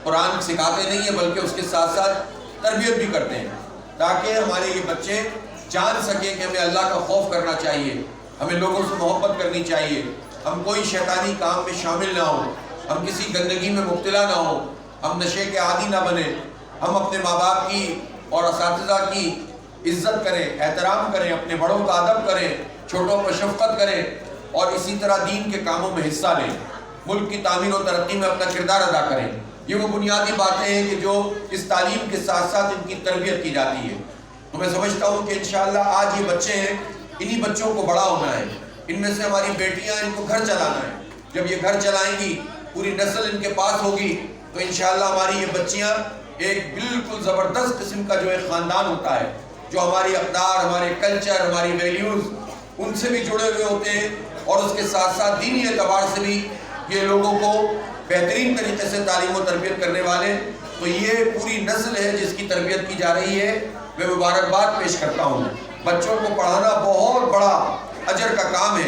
قرآن سکھاتے نہیں ہیں بلکہ اس کے ساتھ ساتھ تربیت بھی کرتے ہیں، تاکہ ہمارے یہ بچے جان سکیں کہ ہمیں اللہ کا خوف کرنا چاہیے، ہمیں لوگوں سے محبت کرنی چاہیے، ہم کوئی شیطانی کام میں شامل نہ ہوں، ہم کسی گندگی میں مبتلا نہ ہوں، ہم نشے کے عادی نہ بنیں، ہم اپنے ماں باپ کی اور اساتذہ کی عزت کریں، احترام کریں، اپنے بڑوں کا ادب کریں، چھوٹوں پر شفقت کریں، اور اسی طرح دین کے کاموں میں حصہ لیں، ملک کی تعمیر و ترقی میں اپنا کردار ادا کریں۔ یہ وہ بنیادی باتیں ہیں کہ جو اس تعلیم کے ساتھ ساتھ ان کی تربیت کی جاتی ہے۔ تو میں سمجھتا ہوں کہ انشاءاللہ آج یہ بچے ہیں، انہی بچوں کو بڑا ہونا ہے، ان میں سے ہماری بیٹیاں، ان کو گھر چلانا ہے۔ جب یہ گھر چلائیں گی، پوری نسل ان کے پاس ہوگی، تو انشاءاللہ ہماری یہ بچیاں ایک بالکل زبردست قسم کا جو ایک خاندان ہوتا ہے، جو ہماری اقدار، ہمارے کلچر، ہماری ویلیوز ان سے بھی جڑے ہوئے ہوتے ہیں، اور اس کے ساتھ ساتھ دینی اعتبار سے بھی یہ لوگوں کو بہترین طریقے سے تعلیم و تربیت کرنے والے۔ تو یہ پوری نسل ہے جس کی تربیت کی جا رہی ہے، میں مبارکباد پیش کرتا ہوں۔ بچوں کو پڑھانا بہت بڑا اجر کا کام ہے۔